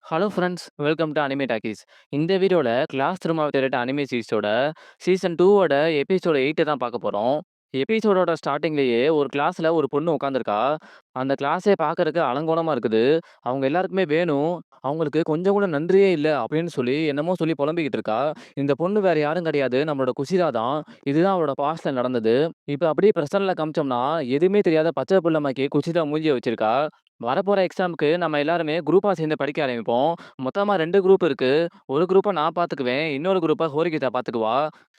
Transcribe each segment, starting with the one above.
Hello friends, welcome to anime talkies. இந்த வீடியோல class ரூமாவ anime சீரிஸோட season 2 episode 8 தான் பார்க்க போறோம். எபிசோடோட ஸ்டார்ட்டிங்லேயே ஒரு கிளாஸ்ல ஒரு பொண்ணு உட்காந்துருக்கா. அந்த கிளாஸே பார்க்கறக்கு அலங்கோலமா இருக்குது. அவங்க எல்லாருக்குமே வேணும். அவங்களுக்கு கொஞ்சம் கூட நன்றியே இல்ல அப்படின்னு சொல்லி என்னமோ சொல்லி புலம்பிக்கிட்டு இருக்கா. இந்த பொண்ணு வேற யாரும் கிடையாது. நம்மளோட குஷிதா தான். இதுதான் அவளோட பாஸ்ட்ல நடந்தது. இப்ப அப்படியே பிரசன்ட்ல காமிச்சோம்னா, எதுவுமே தெரியாத பச்சை புள்ளமாக்கி குஷிதா மூஞ்சிய வச்சிருக்கா. வரப்போற எக்ஸாமுக்கு நம்ம எல்லாருமே குரூப்பா சேர்ந்து படிக்க ஆரம்பிப்போம். மொத்தமா 2 குரூப் இருக்கு. ஒரு குரூப்ப நான் பார்த்துக்குவேன். இன்னொரு குரூப்ப ஹோரிகிதா பார்த்துக்குவா.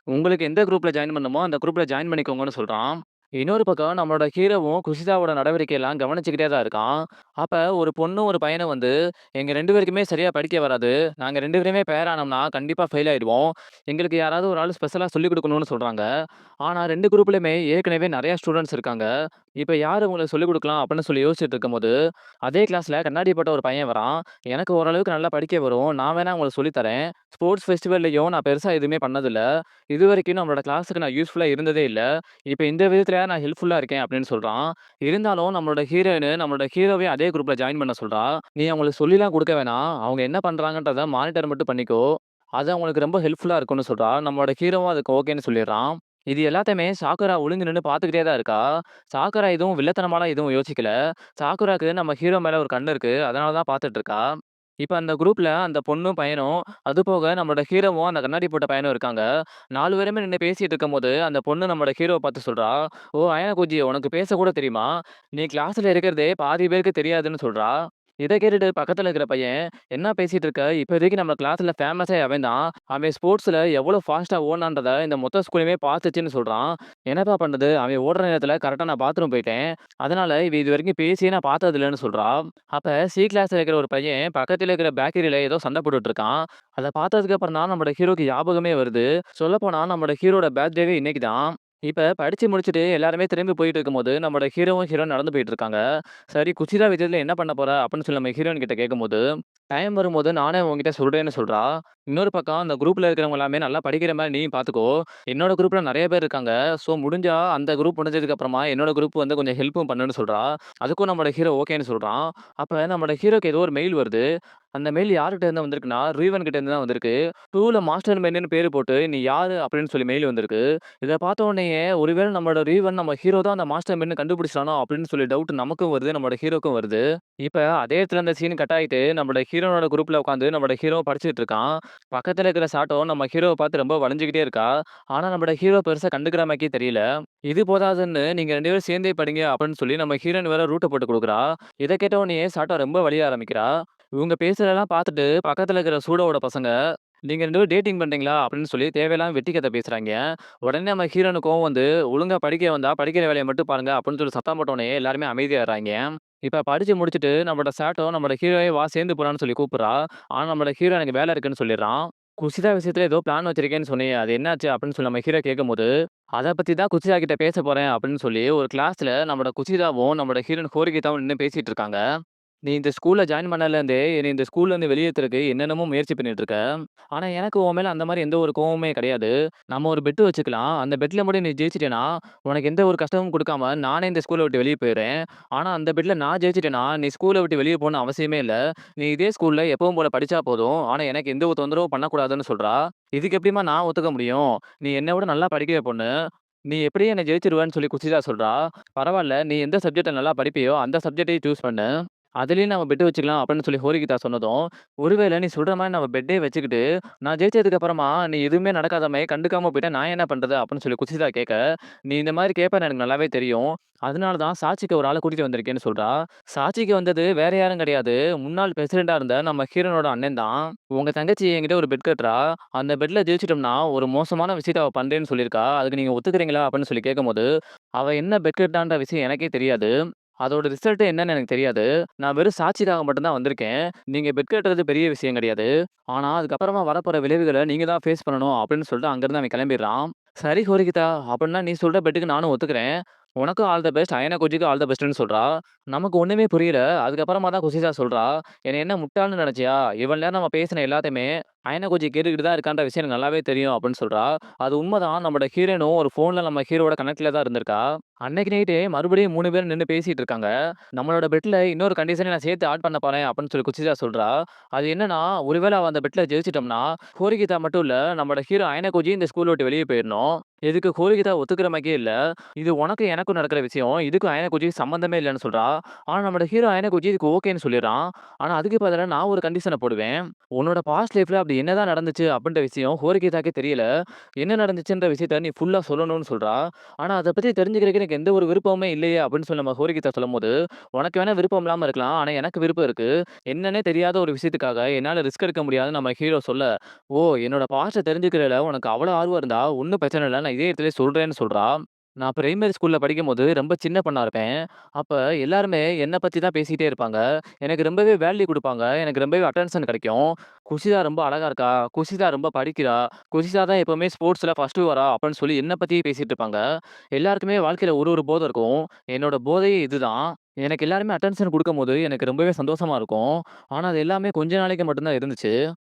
உங்களுக்கு எந்த குரூப்ல ஜாயின் பண்ணணுமோ, அந்த குரூப்ல ஜாயின் பண்ணிக்கோங்கன்னு சொல்றான். இன்னொரு பக்கம் நம்மளோட ஹீரோவும் குஷிதாவோட நடவடிக்கையெல்லாம் கவனிச்சுக்கிட்டே தான் இருக்கான். அப்ப ஒரு பொண்ணும், ஒரு பையனும் வந்து, "எங்க 2 பேருக்குமே சரியா படிக்க வராது. நாங்க 2 பேருமே பேர் ஆனோம்னா கண்டிப்பா ஃபெயில் ஆயிடுவோம். எங்களுக்கு யாராவது ஒரு ஆள் ஸ்பெஷலா சொல்லிக் குடுக்கணும்னு" சொல்றாங்க. ஆனா 2 குரூப்லயுமே ஏற்கனவே நெறைய ஸ்டூடண்ட்ஸ் இருக்காங்க. இப்ப யாரு உங்களுக்கு சொல்லிக் குடுக்கலாம் அப்படின்னு சொல்லி யோசிச்சுட்டு இருக்கும்போது, அதே கிளாஸ்ல கண்ணாடி போட்ட ஒரு பையன் வரான். "எனக்கு ஓரளவுக்கு நல்லா படிக்க வரும். நான் வேணா உங்களுக்கு சொல்லி தரேன். ஸ்போர்ட்ஸ் ஃபெஸ்டிவல்லயும் நான் பெருசா எதுவுமே பண்ணதில்ல. இதுவரைக்கும் நம்மளோட கிளாஸ்க்கு நான் யூஸ்ஃபுல்லா இருந்ததே இல்ல. இப்ப இந்த விதத்துல நான் ஹெல்ப்ஃபுல்லா இருக்கேன்" அப்படின்னு சொல்றான். இருந்தாலும் நம்மளோட ஹீரோயின் நம்மளோட ஹீரோவையும் அதே குரூப்ல ஜாயின் பண்ண சொல்றா. "நீ அவங்களுக்கு சொல்லிலாம் குடுக்க வேணாம். அவங்க என்ன பண்றாங்கன்றத மானிட்டர் மட்டும் பண்ணிக்கோ. அது அவங்களுக்கு ரொம்ப ஹெல்ப்ஃபுல்லா இருக்கும்னு" சொல்றா. நம்மளோட ஹீரோவும் அதுக்கு ஓகேன்னு சொல்லிடுறான். இது எல்லாத்தையுமே சாக்குரா ஒளிஞ்சு நின்னு பார்த்துக்கிட்டே தான் இருக்கா. சாக்குரா எதுவும் வில்லத்தனமாலாம் எதுவும் யோசிக்கல. சாக்குராக்கு நம்ம ஹீரோ மேல ஒரு கண்ணு இருக்கு. அதனால தான் பார்த்துட்டு இருக்கா. இப்ப அந்த குரூப்ல அந்த பொண்ணும், பையனும் அதுபோக நம்மளோட ஹீரோவும், அந்த கண்ணாடி போட்ட பையனும் இருக்காங்க. 4 பேருமே நின்னு பேசிட்டு இருக்கும்போது, அந்த பொண்ணு நம்மளோட ஹீரோவ பார்த்து சொல்றா, "ஓ! அயனாகுஜி உனக்கு பேச கூட தெரியுமா? நீ கிளாஸ்ல இருக்கிறதே பாதி பேருக்கு தெரியாதுன்னு" சொல்றா. இத கேட்டுட்டு பக்கத்துல இருக்கிற பையன், "என்ன பேசிட்டு இருக்க? இப்போதைக்கு நம்ம கிளாஸ்ல ஃபேமஸே அவன் தான். அவன் ஸ்போர்ட்ஸ்ல எவ்வளோ ஃபாஸ்ட்டா ஓடுனான்றத இந்த மொத்த ஸ்கூலுமே பார்த்துச்சுன்னு" சொல்றான். "என்னப்பா பண்றது? அவன் ஓடுற நேரத்துல கரெக்ட்டா நான் பாத்ரூம் போயிட்டேன். அதனால இவ இதுவரைக்கும் பேசியே நான் பார்த்தது இல்லன்னு" சொல்றா. அப்ப சி கிளாஸ்ல இருக்கிற ஒரு பையன் பக்கத்துல இருக்கிற பேக்கரியில ஏதோ சண்டை போட்டுட்டு இருக்கான். அத பார்த்ததுக்கு அப்புறம் தான் நம்மோட ஹீரோக்கு ஞாபகமே வருது. சொல்லப்போனா நம்மோட ஹீரோட பர்த்டேவே இன்னைக்கு தான். இப்ப படிச்சு முடிச்சுட்டு எல்லாருமே திரும்பி போயிட்டு இருக்கும்போது, நம்மோட ஹீரோவும், ஹீரோயின் நடந்து போயிட்டு இருக்காங்க. சரி குச்சிதா விஜயத்துல என்ன பண்ண போற? அப்படின்னு சொல்லி நம்ம ஹீரோயின் கிட்ட கேட்கும்போது, டைம் வரும்போது நானே உன்கிட்ட சொல்றேன்னு சொல்றா. இன்னொரு பக்கம் அந்த குரூப்ல இருக்கிறவங்க எல்லாமே நல்லா படிக்கிற மாரி நீயும் பார்த்துக்கோ. என்னோட குரூப்ல நெறைய பேர் இருக்காங்க. ஸோ முடிஞ்சா அந்த குரூப் முடிஞ்சதுக்கு அப்புறமா என்னோட குரூப் வந்து கொஞ்சம் ஹெல்ப்பும் பண்ணுன்னு சொல்றா. அதுக்கும் நம்மோட ஹீரோ ஓகேன்னு சொல்றான். அப்ப நம்மோட ஹீரோக்கு ஏதோ ஒரு மெயில் வருது. அந்த மெயில் யார்கிட்ட இருந்து வந்திருக்குன்னா, ரீவன் கிட்ட இருந்து தான் வந்திருக்கு. 2ல மாஸ்டர் மெயின்னு பேரு போட்டு, "நீ யாரு?" அப்படின்னு சொல்லி மெயில் வந்திருக்கு. இத பார்த்த உடனேயே, ஒருவேள நம்மளோட ரீவன் நம்ம ஹீரோ தான் அந்த மாஸ்டர் மெயின்னு கண்டுபிடிச்சிட்டானோ அப்படின்னு சொல்லி டவுட் நமக்கும் வருது, நம்மோட ஹீரோக்கும் வருது. இப்ப அதே இடத்துல அந்த சீன் கட் ஆயிட்டு, நம்மோட ஹீரோனோட குரூப்ல உட்காந்து நம்மோட ஹீரோ படிச்சுட்டு இருக்கான். பக்கத்துல இருக்கிற சாட்டோ நம்ம ஹீரோவ பார்த்து ரொம்ப வளைஞ்சுகிட்டே இருக்கா. ஆனா நம்மோட ஹீரோ பெருசா கண்டுக்கிற மாரியே தெரியல. இது போதாதுன்னு, "நீங்க 2 பேரும் சேர்ந்தே படிங்க" அப்படின்னு சொல்லி நம்ம ஹீரோயின் வேற ரூட்ட போட்டு குடுக்குறா. இத கேட்ட உடனேயே சாட்டோ ரொம்ப வலிய ஆரம்பிக்கிறா. இவங்க பேசுறதெல்லாம் பார்த்துட்டு, பக்கத்துல இருக்கிற சூடோவோட பசங்க, "நீங்க 2 பேரும் டேட்டிங் பண்றீங்களா?" அப்படின்னு சொல்லி தேவையில்லாம வெட்டி கதை பேசுறாய்ங்க. உடனே நம்ம ஹீரோனுக்கு கோவம் வந்து, "ஒழுங்கா படிக்க வந்தா படிக்கிற வேலைய மட்டும் பாருங்க" அப்படின்னு சொல்லி சத்தம் போட்ட உடனே எல்லாருமே அமைதியாயிடுறாய்ங்க. இப்ப படிச்சு முடிச்சுட்டு நம்மளோட சாட்டோ நம்மளோட ஹீரோயே "வா சேர்ந்து போலான்னு" சொல்லி கூப்பிடுறா. ஆனா நம்மளோட ஹீரோ "எனக்கு வேலை இருக்குன்னு" சொல்லிடுறான். "குஷிதா விஷயத்துல ஏதோ பிளான் வச்சிருக்கேன்னு சொன்னியே, அது என்னாச்சு?" அப்படின்னு சொல்லி நம்ம ஹீரோ கேட்கும்போது, "அத பத்தி தான் குஷிதா கிட்ட பேச போறேன்" அப்படின்னு சொல்லி ஒரு கிளாஸ்ல நம்மளோட குஷிதாவும், நம்மளோட ஹீரோயின் ஹோரிகிதாவும் நின்னு பேசிட்டு இருக்காங்க. "நீ இந்த ஸ்கூல்ல ஜாயின் பண்ணதுலேருந்தே, என்னைய இந்த ஸ்கூல்லேருந்து வெளியேத்துறக்கு என்னென்னமோ முயற்சி பண்ணிட்டு இருக்க. ஆனா எனக்கு உன் மேல அந்த மாரி எந்த ஒரு கோவமுமே கிடையாது. நம்ம ஒரு பெட் வச்சுக்கலாம். அந்த பெட்ல மட்டும் நீ ஜெயிச்சிட்டேன்னா, உனக்கு எந்த ஒரு கஷ்டமும் குடுக்காம நானே இந்த ஸ்கூல விட்டு வெளிய போயிர்றேன். ஆனா அந்த பெட்ல நான் ஜெயிச்சிட்டேன்னா, நீ ஸ்கூல விட்டு வெளிய போணும்னு அவசியமே இல்ல. நீ இதே ஸ்கூல்ல எப்பவும் போல படிச்சா போதும். ஆனா எனக்கு எந்த ஒரு தொந்தரவும் பண்ணக்கூடாதுன்னு" சொல்றா. இதுக்கு எப்படிம்மா நான் ஒத்துக்க முடியும்? நீ என்ன விட நல்லா படிக்கிற பொண்ணு. நீ எப்படியும் என்ன ஜெயிச்சுருவேன்னு சொல்லி குஷிதா சொல்றா. "பரவால்ல, நீ எந்த சப்ஜெக்ட்ட நல்லா படிப்பியோ, அந்த சப்ஜெக்ட்டயே சூஸ் பண்ணு. அதிலயும் நம்ம பெட் வச்சுக்கலாம்" அப்படின்னு சொல்லி ஹோரிகிதா சொன்னதும், "ஒருவேளை நீ சொல்ற மாரி நம்ம பெட்டே வச்சுக்கிட்டு, நான் ஜெயிச்சதுக்கு அப்புறமா நீ எதுவுமே நடக்காத மாரி கண்டுக்காம போயிட்டா நான் என்ன பண்றது?" அப்படின்னு சொல்லி குஷிதா கேட்க, "நீ இந்த மாரி கேட்பேன்னு எனக்கு நல்லாவே தெரியும். அதனால தான் சாட்சிக்கு ஒரு ஆள கூட்டிட்டு வந்திருக்கேன்னு" சொல்றா. சாட்சிக்கு வந்தது வேற யாரும் கிடையாது. முன்னாள் பிரசிடென்ட்டா இருந்த நம்ம ஹீரோனோட அண்ணன் தான். "உங்க தங்கச்சி என்கிட்ட ஒரு பெட் கட்டுறா. அந்த பெட்ல ஜெயிச்சுட்டோம்னா, ஒரு மோசமான விஷயத்த அவ பண்றேன்னு சொல்லியிருக்கா. அதுக்கு நீங்க ஒத்துக்கிறீங்களா?" அப்படின்னு சொல்லி கேட்கும்போது, "அவ என்ன பெட் கட்டான்ற விஷயம் எனக்கே தெரியாது. அதோட ரிசல்ட் என்னன்னு எனக்கு தெரியாது. நான் வெறும் சாட்சிக்காக மட்டும் தான் வந்திருக்கேன். நீங்க பெட் கட்டுறது பெரிய விஷயம் கிடையாது. ஆனா, அதுக்கப்புறமா வரப்போற விளைவுகள நீங்க தான் ஃபேஸ் பண்ணணும்" அப்படின்னு சொல்லிட்டு அங்கிருந்து அவன் கிளம்பிடுறான். "சரி ஹோரிகிதா, அப்படின்னா நீ சொல்ற பெட்டுக்கு நானும் ஒத்துக்கிறேன். உனக்கும் ஆல் த பெஸ்ட். அயனா குஜிக்கும் ஆல் த பெஸ்ட்ன்னு" சொல்றா. நமக்கு ஒண்ணுமே புரியல. அதுக்கப்புறமா தான் குஷிதா சொல்றா, "என்னைய என்ன முட்டாள்ன்னு நினைச்சியா? இவ்வளவு நேரம் நம்ம பேசின எல்லாத்தையுமே அயனகுச்சி கேட்டுக்கிட்டு தான் இருக்கான்ற விஷயம் எனக்கு நல்லாவே தெரியும் அப்படின்னு சொல்றா. அது உண்மதான். நம்மோட ஹீரோயினும் ஒரு ஃபோன்ல நம்ம ஹீரோவோட கனெக்ட்ல தான் இருந்திருக்கா. அன்னைக்கு நைட்டே மறுபடியும் 3 பேரும் நின்னு பேசிட்டு இருக்காங்க. நம்மளோட பெட்ல இன்னொரு கண்டிஷனையும் நான் சேர்த்து ஆட் பண்ண போறேன் அப்படின்னு சொல்லி குச்சிதா சொல்றா. அது என்னன்னா, ஒருவேள அவ அந்த பெட்ல ஜெயிச்சுட்டோம்னா, ஹோரிகிதா மட்டும் இல்ல, நம்மோட ஹீரோ அயனகுச்சி இந்த ஸ்கூல விட்டு வெளிய போயிரணும். இதுக்கு ஹோரிகிதா ஒத்துக்கிற மாரியே இல்ல. இது உனக்கும் எனக்கும் நடக்கிற விஷயம். இதுக்கும் அயனகுச்சிக்கும் சம்மந்தமே இல்லன்னு சொல்றா. ஆனா நம்மோட ஹீரோ அயனகுச்சி இதுக்கு ஓகேன்னு சொல்லிர்றான். ஆனா அதுக்கு பதிலா நான் ஒரு கண்டிஷன போடுவேன். உன்னோட பாஸ்ட் லைஃப்ல அப்படி என்னதான் நடந்துச்சு அப்படின்ற விஷயம் ஹோரிகிதாக்கே தெரியல. என்ன நடந்துச்சுன்ற விஷயத்த நீ ஃபுல்லா சொல்லணும்னு சொல்றா. ஆனா அத பத்தி தெரிஞ்சுக்கிறதுக்கு எனக்கு எந்த ஒரு விருப்பமுமே இல்லையே அப்படின்னு சொல்லி நம்ம ஹோரிகிதா சொல்லும்போது, உனக்கு வேணா விருப்பம் இல்லாம இருக்கலாம். ஆனா எனக்கு விருப்பம் இருக்கு. என்னன்னே தெரியாத ஒரு விஷயத்துக்காக என்னால ரிஸ்க் எடுக்க முடியாதுன்னு நம்ம ஹீரோ சொல்ல, "ஓ! என்னோட பாஸ்ட்ட தெரிஞ்சுக்கிறதுல உனக்கு அவ்வளோ ஆர்வம் இருந்தா, ஒண்ணும் பிரச்சனை இல்ல. நான் இதே இடத்திலேயே சொல்றேன்னு" சொல்றா. நான் பிரைமரி ஸ்கூல்ல படிக்கும்போது ரொம்ப சின்ன பொண்ணா இருப்பேன். அப்ப எல்லாருமே என்ன பத்தி தான் பேசிட்டே இருப்பாங்க. எனக்கு ரொம்பவே வேல்யூ குடுப்பாங்க. எனக்கு ரொம்பவே அட்டென்ஷன் கிடைக்கும். "குஷிதா ரொம்ப அழகா இருக்கா. குஷிதா ரொம்ப படிக்கிறா. குஷிதா தான் எப்பவுமே ஸ்போர்ட்ஸ்ல ஃபர்ஸ்ட்டு வரா" அப்படின்னு சொல்லி என்ன பத்தியே பேசிட்டு இருப்பாங்க. எல்லாருக்குமே வாழ்க்கையில ஒரு ஒரு போதை இருக்கும். என்னோட போதையே இதுதான். எனக்கு எல்லாருமே அட்டென்ஷன் குடுக்கும்போது எனக்கு ரொம்பவே சந்தோஷமா இருக்கும். ஆனா, அது எல்லாமே கொஞ்ச நாளைக்கு மட்டும் தான் இருந்துச்சு.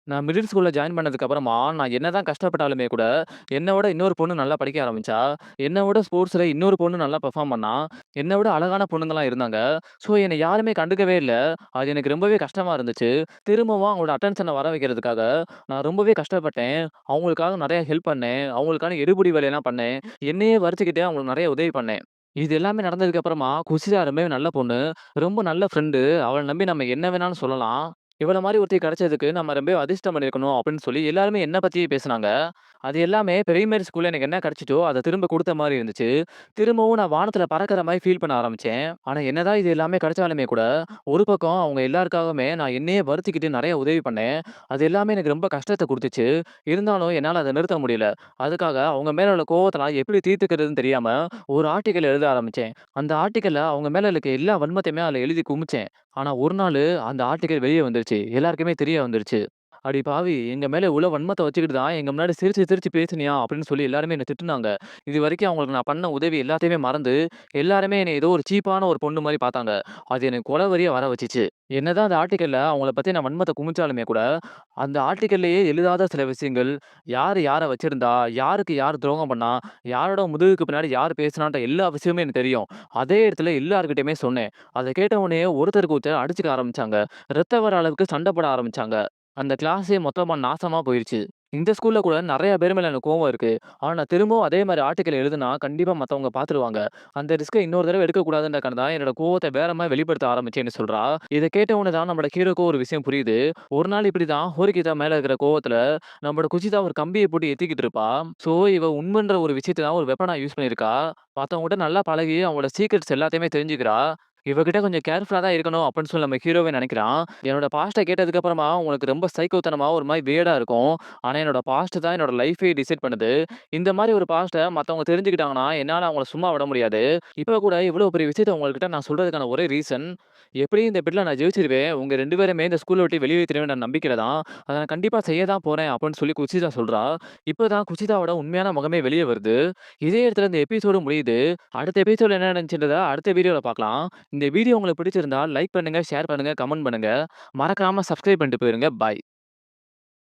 நான் மிடில் ஸ்கூல்ல ஜாயின் பண்ணதுக்கு அப்புறமா, நான் என்னதான் கஷ்டப்பட்டாலுமே கூட, என்ன விட இன்னொரு பொண்ணு நல்லா படிக்க ஆரம்பிச்சா. என்ன விட ஸ்போர்ட்ஸ்ல இன்னொரு பொண்ணு நல்லா பெர்ஃபார்ம் பண்ணா. என்ன விட அழகான பொண்ணுங்கலாம் இருந்தாங்க. ஸோ, என்ன யாருமே கண்டுக்கவே இல்ல. அது எனக்கு ரொம்பவே கஷ்டமா இருந்துச்சு. திரும்பவும் அவங்களோட அட்டென்ஷன வர வைக்கிறதுக்காக, நான் ரொம்பவே கஷ்டப்பட்டேன். அவங்களுக்காக நெறைய ஹெல்ப் பண்ணேன். அவங்களுக்கான எடுபிடி வேலையெல்லாம் பண்ணேன். என்னையே வறுத்துக்கிட்டு அவங்களுக்கு நெறைய உதவி பண்ணேன். இது எல்லாமே நடந்ததுக்கு அப்புறமா, குஷிதா ரொம்பவே நல்ல பொண்ணு. ரொம்ப நல்ல ஃப்ரெண்டு. அவள நம்பி நம்ம என்ன வேணாலும் சொல்லலாம். இவள மாரி ஒருத்தி கிடைச்சதுக்கு நம்ம ரொம்பவே அதிர்ஷ்டம் பண்ணியிருக்கணும் அப்படின்னு சொல்லி எல்லாருமே என்ன பத்தியே பேசுனாங்க. அது எல்லாமே பிரைமரி ஸ்கூல்ல எனக்கு என்ன கிடைச்சுச்சோ, அத திரும்ப குடுத்த மாரி இருந்துச்சு. திரும்பவும் நான் வானத்துல பறக்கிற மாரி ஃபீல் பண்ண ஆரம்பிச்சேன். ஆனா என்னதான் இது எல்லாமே கிடைச்சாலுமே கூட, ஒரு பக்கம் அவங்க எல்லாருக்காகவுமே நான் என்னையே வருத்திக்கிட்டு நெறைய உதவி பண்ணேன். அது எல்லாமே எனக்கு ரொம்ப கஷ்டத்த குடுத்துச்சு. இருந்தாலும் என்னால அத நிறுத்த முடியல. அதுக்காக அவங்க மேல உள்ள கோவத்தலாம் எப்படி தீர்த்துக்கிறதுன்னு தெரியாம, ஒரு ஆர்டிக்கிள் எழுத ஆரம்பிச்சேன். அந்த ஆர்டிக்கிள்ல அவங்க மேல இருக்க எல்லா வன்மத்தையுமே அதுல எழுதி குமிச்சேன். ஆனா ஒரு நாளு அந்த ஆர்டிக்கிள் வெளிய வந்துருச்சு. எல்லாருக்குமே தெரிய வந்துருச்சு. "அடி பாவி! எங்க மேல இவ்ளோ வன்மத்த வச்சுக்கிட்டு தான் எங்க முன்னாடி சிரிச்சு சிரிச்சு பேசினியா?" அப்படின்னு சொல்லி எல்லாருமே என்ன திட்டுனாங்க. இதுவரைக்கும் அவங்களுக்கு நான் பண்ண உதவி எல்லாத்தையுமே மறந்து, எல்லாருமே என்னைய ஏதோ ஒரு சீப்பான ஒரு பொண்ணு மாரி பார்த்தாங்க. அது எனக்கு கொலவெறிய வர வச்சுச்சு. என்னதான் அந்த ஆர்டிக்கிள்ல அவங்கள பத்தி நான் வன்மத்த குமிச்சாலுமே கூட, அந்த ஆர்டிக்கிள்லயே எழுதாத சில விஷயங்கள், யாரு யார வச்சிருந்தா, யாருக்கு யார் துரோகம் பண்ணா, யாரோட முதுகுக்கு பின்னாடி யார் பேசினான்ற எல்லா விஷயமுமே எனக்கு தெரியும். அதே இடத்துல எல்லார்கிட்டயுமே சொன்னேன். அத கேட்ட உடனே ஒருத்தருக்கு ஒருத்தர் அடிச்சுக்க ஆரம்பிச்சாங்க. ரத்தம் வர அளவுக்கு சண்ட போட ஆரம்பிச்சாங்க. அந்த கிளாஸே மொத்தமா நாசமா போயிருச்சு. இந்த ஸ்கூல்ல கூட நெறைய பேர் மேல எனக்கு கோவம் இருக்கு. ஆனா நான் திரும்பவும் அதே மாரி ஆர்டிக்கிள் எழுதுனா கண்டிப்பா மத்தவங்க பார்த்துருவாங்க. அந்த ரிஸ்க்க இன்னொரு தடவ எடுக்கக்கூடாதுன்றதுக்காக தான் என்னோட கோவத்த வேற மாரி வெளிப்படுத்த ஆரம்பிச்சேன்னு சொல்றா. இத கேட்ட உடனே தான் நம்மோட ஹீரோக்கும் ஒரு விஷயம் புரியுது. ஒரு நாள் இப்படிதான் ஹோரிகிதா மேல இருக்கிற கோவத்துல நம்மோட குஷிதா ஒரு கம்பிய போட்டு எத்திக்கிட்டு இருப்பா. ஸோ இவ உண்மைன்ற ஒரு விஷயத்த தான் ஒரு வெப்பனா யூஸ் பண்ணியிருக்கா. மத்தவங்ககிட்ட நல்லா பழகி அவங்களோட சீக்ரெட்ஸ் எல்லாத்தையுமே தெரிஞ்சுக்கிறா. இவகிட்ட கொஞ்சம் கேர்ஃபுல்லா தான் இருக்கணும் அப்படின்னு சொல்லி நம்ம ஹீரோவே நெனைக்கிறான். என்னோட பாஸ்ட்ட கேட்டதுக்கு அப்புறமா உங்களுக்கு ரொம்ப சைக்கோத்தனமா ஒரு மாரி வியர்டா இருக்கும். ஆனா என்னோட பாஸ்ட் தான் என்னோட லைஃப்பயே டிசைட் பண்ணுது. இந்த மாரி ஒரு பாஸ்ட்ட மத்தவங்க தெரிஞ்சுக்கிட்டாங்கன்னா, என்னால அவங்கள சும்மா விட முடியாது. இப்ப கூட இவ்வளோ பெரிய விஷயத்த உங்ககிட்ட நான் சொல்றதுக்கான ஒரே ரீசன், எப்படியும் இந்த பெட்ல நான் ஜெயிச்சுருவேன். உங்க 2 பேரையுமே இந்த ஸ்கூல விட்டு வெளியேத்திருவேன்ற நம்பிக்கையில தான். அத நான் கண்டிப்பா செய்ய தான் போறேன் அப்படின்னு சொல்லி குஷிதா சொல்றா. இப்ப தான் குஷிதாவோட உண்மையான முகமே வெளிய வருது. இதே இடத்துல இந்த எபிசோடு முடியுது. அடுத்த எபிசோட்ல என்ன நடந்துச்சுன்றத அடுத்த வீடியோல பார்க்கலாம். இந்த வீடியோ உங்களுக்கு பிடிச்சிருந்தா லைக் பண்ணுங்க, ஷேர் பண்ணுங்க, கமெண்ட் பண்ணுங்க. மறக்காம சப்ஸ்கிரைப் பண்ணிட்டு போயிருங்க. பாய்.